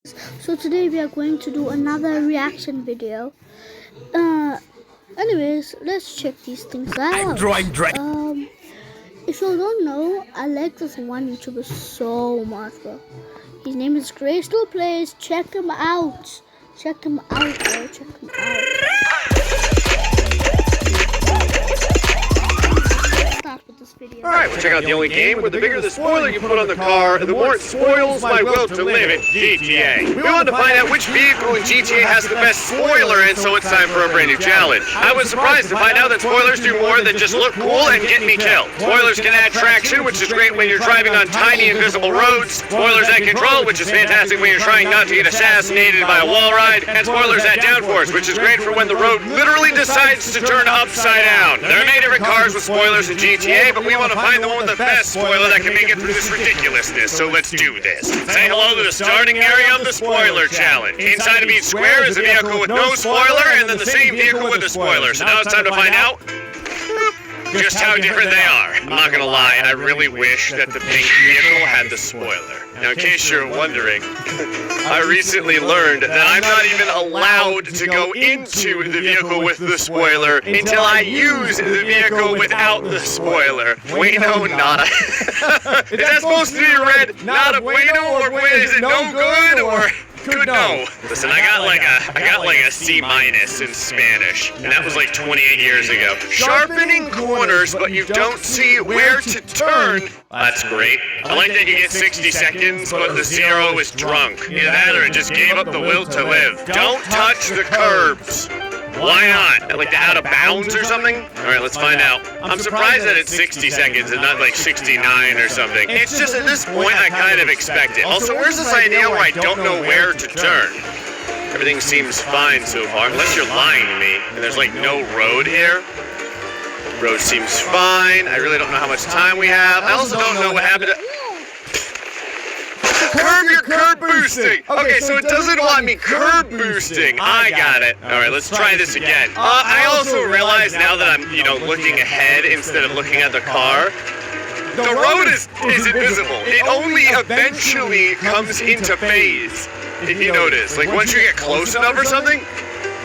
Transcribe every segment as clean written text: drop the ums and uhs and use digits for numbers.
So today we are going to do another reaction video. Anyways, let's check these things out. If you don't know, I like this one YouTuber so much, bro. His name is Graystal Plays. Check him out. Check him out, bro. Check him out. Alright, we'll check out the only game where the bigger the spoiler you put on the car, the more it spoils my will to live in GTA. We wanted to find out which vehicle in GTA has the best spoiler, and so it's time for a brand new challenge. I was surprised to find out that spoilers do more than just look cool and get me killed. Spoilers can add traction, which is great when you're driving on tiny invisible roads. Spoilers add control, which is fantastic when you're trying not to get assassinated by a wall ride. And spoilers add downforce, which is great for when the road literally decides to turn upside down. There are many different cars with spoilers in GTA, but we want to find the one with the best spoiler that can make it through this ridiculousness, so let's do this. Say hello to the starting area of the spoiler challenge. Inside of each square is a vehicle with no spoiler, and then the same vehicle with a spoiler. So now it's time to find out just how different they are. I'm not gonna lie, I really wish that the pink vehicle had the spoiler. Now, in case you're wondering, I recently learned that I'm not even allowed to go into the vehicle with the spoiler until I use the vehicle without the spoiler. Bueno, nada. Is that supposed to be read nada bueno, or is it no good, or good no? Listen, I got like a C- in Spanish, and that was like 28 years ago. Sharpening corners, but you don't see where to turn. That's great. I like that you get 60 seconds, but the zero is drunk. Either that or it just gave up the will to live. Don't touch the curbs. Why not? Like the out of bounds or something? Alright, let's find out. I'm surprised that it's 60 seconds and not like 69 or something. It's just at this point I kind of expect it. Also, where's this idea where I don't know where to turn? Everything seems fine so far, unless you're lying to me and there's like no road here. Road seems fine. I really don't know how much time we have. I also don't know what happened to... Curb your curb boosting! Okay, so it doesn't want me curb boosting. I got it. Alright, let's try this again. I also realize now that I'm, looking ahead instead of looking at the car. The road is invisible. It only eventually comes into phase. If you notice, like once you get close enough or something.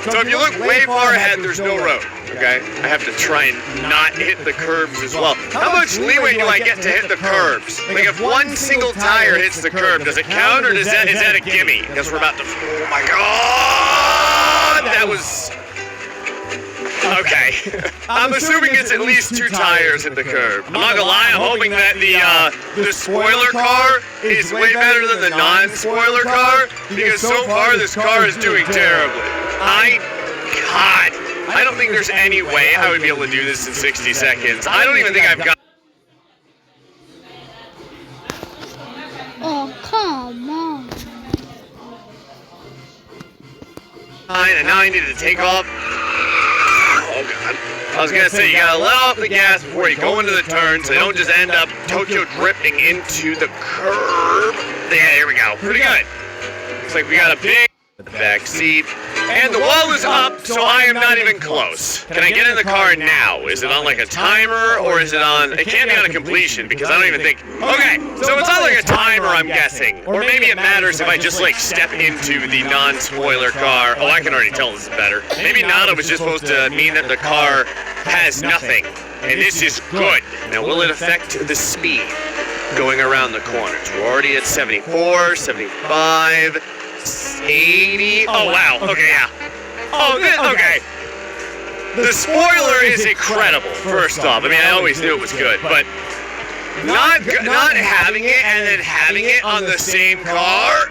So if you look way far ahead, there's no road. Okay, I have to try and not hit the curbs as well. How much leeway do I get to hit the curbs? Like if one single tire hits the curb, does it count, or is that a gimme? Because we're about to, oh my god, that was, okay. I'm assuming it's at least 2 tires hit the curb. I'm not gonna lie, I'm hoping that the spoiler car is way better than the non-spoiler car, because so far this car is doing terribly. I don't think there's any way I would be able to do this in 60 seconds. I don't even think I've got... Oh, come on. And now I need to take off. Oh, God. I was gonna say, you gotta let off the gas before you go into the turn so they don't just end up Tokyo drifting into the curb. Yeah, here we go. Pretty good. Looks like we got a big back seat. And the wall is up, so I am not even close. Can I get in the car now? Is it on like a timer, or is it on... It can't be on a completion, because I don't even think... Okay, so it's on like a timer, I'm guessing. Or maybe it matters if I just like step into the non-spoiler car. Oh, I can already tell this is better. Maybe nada was just supposed to mean that the car has nothing. And this is good. Now, will it affect the speed going around the corners? We're already at 74, 75... 80. Oh wow. Okay, yeah. Oh, okay. The spoiler is incredible. First off, I mean, I always knew it was good, but not having it and then having it on the same car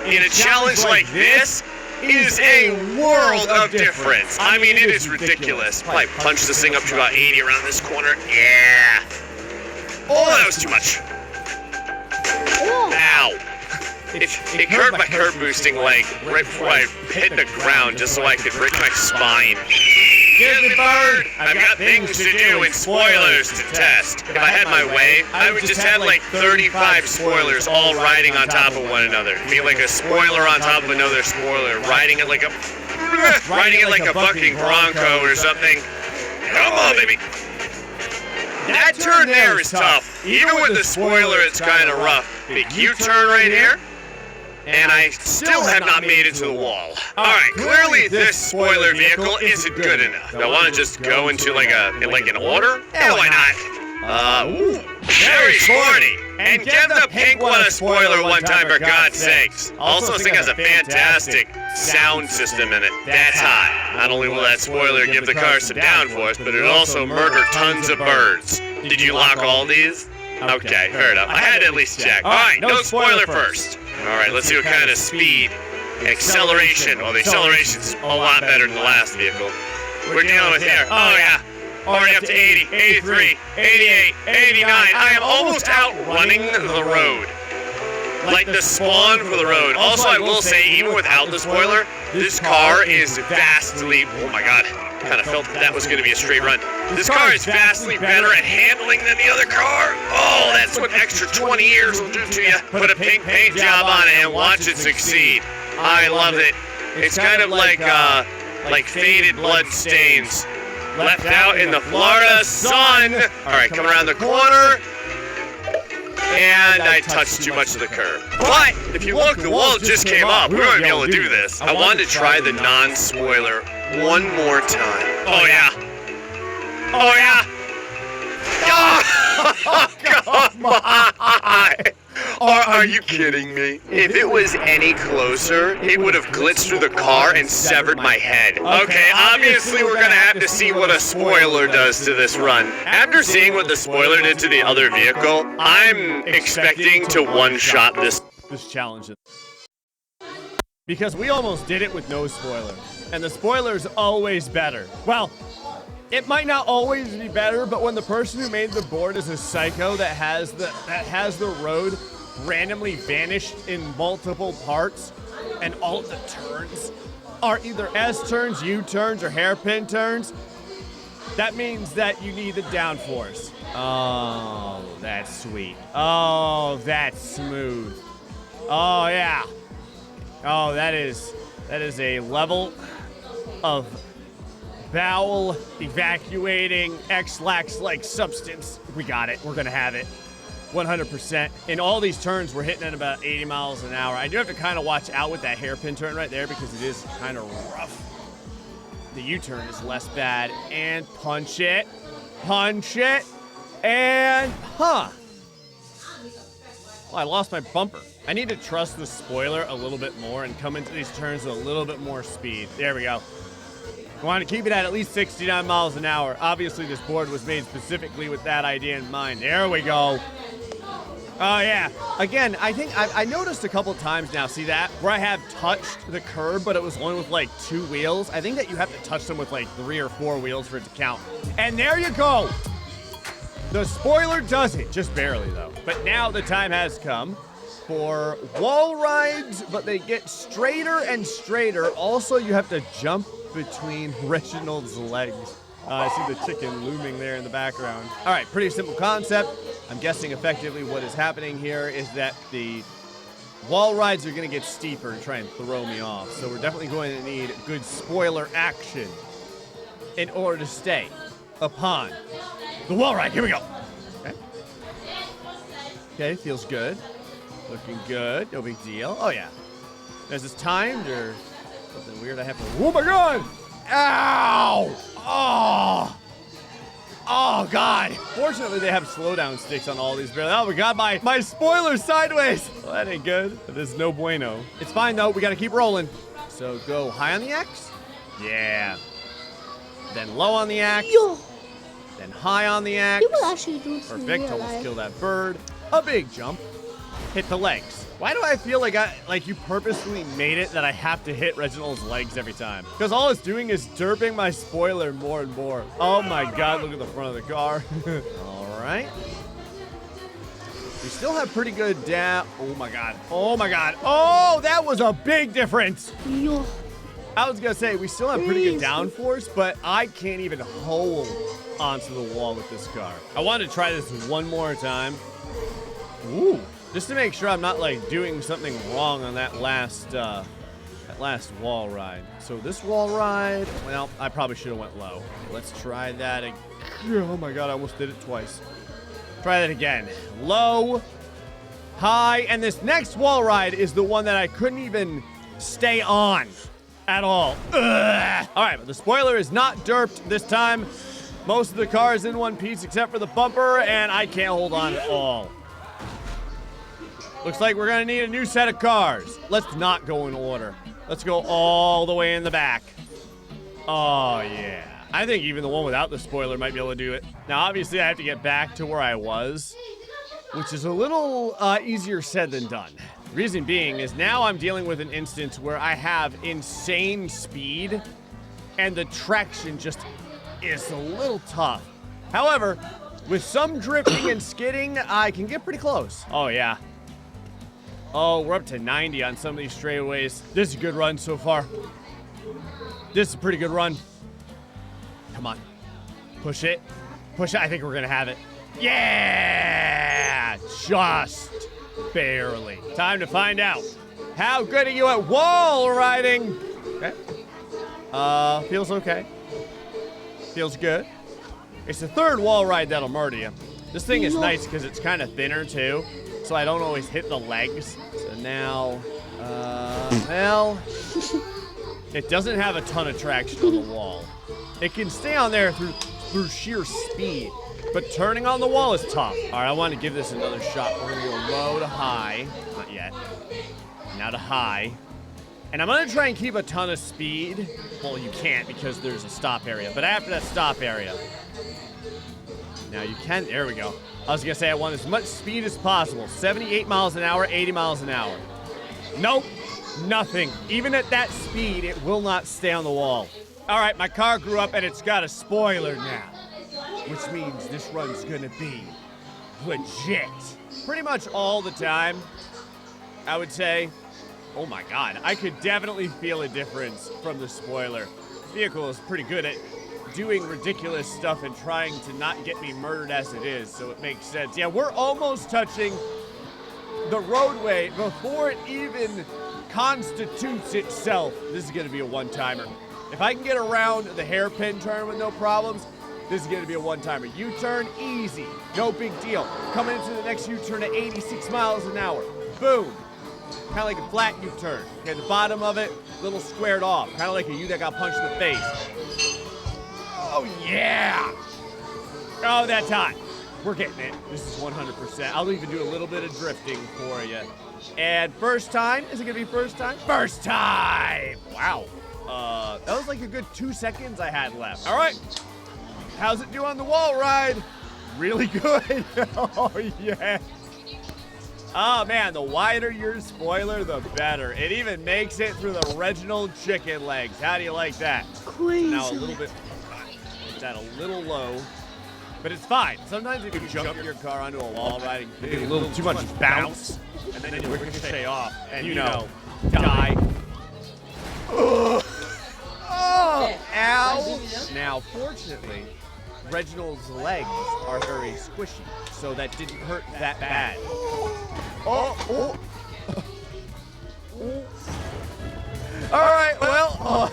in a challenge like this is a world of difference. I mean, it is ridiculous. Probably punch this thing up to about 80 around this corner. Yeah. Oh, that was too much. Ow. It hurt my curb boosting leg right before I hit the ground just so I could break my spine. Get the bird! I've got things to do and spoilers to test. If I had my way, I would just have like 35 spoilers all riding on top of one another. Be like a spoiler on top of another spoiler, riding it like a fucking Bronco or something. Come on, baby! That turn there is tough. Even with the spoiler, it's kind of rough. Big U-turn right here. and I still have not made it to the wall. Alright, clearly this spoiler vehicle isn't good enough. Do I want to just go into like an order? Yeah, why not? Very sporty! And give the pink one a spoiler one time for God's sakes. Also, this thing has a fantastic sound system in it. That's hot. Not only will that spoiler give the car some downforce, but it'll also murder tons of birds. Did you lock all these? Okay, fair enough. I had to at least check. Alright, no spoiler first. Alright, let's see what kind of speed. Acceleration. Well, the acceleration's a lot better than the last vehicle. We're dealing with here. Oh, yeah. Already up to 80, 83, 88, 89. I am almost outrunning the road. Like the spawn for the road. Also, I will say, even without the spoiler, this car is vastly... Oh my god. Kind of felt that was going to be a straight run. This car is vastly better at handling than the other car. Oh, that's what extra 20 years will do to you. Put a pink paint job on it and watch it succeed. I love it. It's kind of like faded blood stains left out in the Florida sun. All right, come around the corner. And I touched too much of the curb. But if you look, the wall just came up. We're going to be able to do this. I wanted to try the non-spoiler one more time. Oh, yeah. Oh, yeah. Oh, come on. Are you kidding me? If it was any closer, it would have glitched through the car and severed my head. Okay, obviously we're gonna have to see what a spoiler does to this run. After seeing what the spoiler did to the other vehicle, I'm expecting to one-shot this challenge. Because we almost did it with no spoiler. And the spoiler's always better. Well, it might not always be better, but when the person who made the board is a psycho that has the road randomly vanished in multiple parts, and all of the turns are either S-turns, U-turns, or hairpin turns, that means that you need the downforce. Oh, that's sweet. Oh, that's smooth. Oh, yeah. Oh, that is a level of bowel evacuating X-lax-like substance. We got it. We're going to have it. 100%. In all these turns, we're hitting at about 80 miles an hour. I do have to kind of watch out with that hairpin turn right there because it is kind of rough. The U-turn is less bad. And punch it. Punch it. And, Oh, I lost my bumper. I need to trust the spoiler a little bit more and come into these turns with a little bit more speed. There we go. I want to keep it at least 69 miles an hour. Obviously, this board was made specifically with that idea in mind. There we go. Oh, yeah. Again, I think I noticed a couple times now, see that? Where I have touched the curb, but it was only with like 2 wheels. I think that you have to touch them with like 3 or 4 wheels for it to count. And there you go. The spoiler does it. Just barely, though. But now the time has come for wall rides, but they get straighter and straighter. Also, you have to jump between Reginald's legs. I see the chicken looming there in the background. All right, pretty simple concept. I'm guessing effectively what is happening here is that the wall rides are going to get steeper and try and throw me off. So we're definitely going to need good spoiler action in order to stay upon the wall ride. Here we go. Okay. Okay, feels good. Looking good. No big deal. Oh, yeah. Is this timed or something weird I have to... Oh, my God! Ow! Oh! Oh, God. Fortunately, they have slowdown sticks on all these barrels. Oh, my God, my spoiler's sideways. Well, that ain't good. That is no bueno. It's fine, though. We got to keep rolling. So go high on the X. Yeah. Then low on the X. Yo. Then high on the X. People actually do this in Perfect. real Almost life. kill that bird. A big jump. Hit the legs. Why do I feel like you purposely made it that I have to hit Reginald's legs every time? Because all it's doing is derping my spoiler more and more. Oh my God, look at the front of the car. All right. We still have pretty good down. Oh my God. Oh my God. Oh, that was a big difference. Yo. I was going to say, we still have pretty good downforce, but I can't even hold onto the wall with this car. I wanted to try this one more time. Ooh. Just to make sure I'm not like doing something wrong on that last wall ride. So this wall ride, well, I probably should have went low. Let's try that again. Oh my God, I almost did it twice. Try that again. Low. high, and this next wall ride is the one that I couldn't even stay on at all. Ugh. All right, but the spoiler is not derped this time. Most of the car is in one piece except for the bumper, and I can't hold on at all. Looks like we're gonna need a new set of cars. Let's not go in order. Let's go all the way in the back. Oh, yeah. I think even the one without the spoiler might be able to do it. Now, obviously, I have to get back to where I was, which is a little easier said than done. Reason being is now I'm dealing with an instance where I have insane speed, and the traction just is a little tough. However, with some drifting and skidding, I can get pretty close. Oh, yeah. Oh, we're up to 90 on some of these straightaways. This is a good run so far. This is a pretty good run. Come on. Push it. Push it. I think we're going to have it. Yeah! Just barely. Time to find out. How good are you at wall riding? Okay. Feels okay. Feels good. It's the third wall ride that'll murder you. This thing is nice because it's kind of thinner too, so I don't always hit the legs. So now, well, it doesn't have a ton of traction on the wall. It can stay on there through sheer speed, but turning on the wall is tough. All right, I want to give this another shot. We're gonna go low to high. Not yet. Now to high. And I'm gonna try and keep a ton of speed. Well, you can't because there's a stop area, but after that stop area, now you can, there we go. I was gonna say I want as much speed as possible. 78 miles an hour, 80 miles an hour. Nope, nothing. Even at that speed, it will not stay on the wall. All right, my car grew up and it's got a spoiler now, which means this run's gonna be legit. Pretty much all the time, I would say. Oh my God, I could definitely feel a difference from the spoiler. The vehicle is pretty good at doing ridiculous stuff and trying to not get me murdered as it is, so it makes sense. Yeah, we're almost touching the roadway before it even constitutes itself. This is gonna be a one-timer. If I can get around the hairpin turn with no problems, this is gonna be a one-timer. U-turn, easy, no big deal. Coming into the next U-turn at 86 miles an hour. Boom. Kind of like a flat U-turn. Okay, the bottom of it, a little squared off. Kind of like a U that got punched in the face. Oh, yeah. Oh, that's hot. We're getting it. This is 100%. I'll even do a little bit of drifting for you. And first time? Is it going to be first time? First time! Wow. That was like a good 2 seconds I had left. All right. How's it do on the wall ride? Really good. Oh, yeah. Oh, man, the wider your spoiler, the better. It even makes it through the Reginald chicken legs. How do you like that? Crazy. Now a little bit, it's at a little low, but it's fine. Sometimes if you jump your car onto a wall riding, you get a little too much bounce, and then you ricochet off, and you know, die. Oh, ow. Now, fortunately, Reginald's legs are very squishy, so that didn't hurt that bad. Oh. All right, well,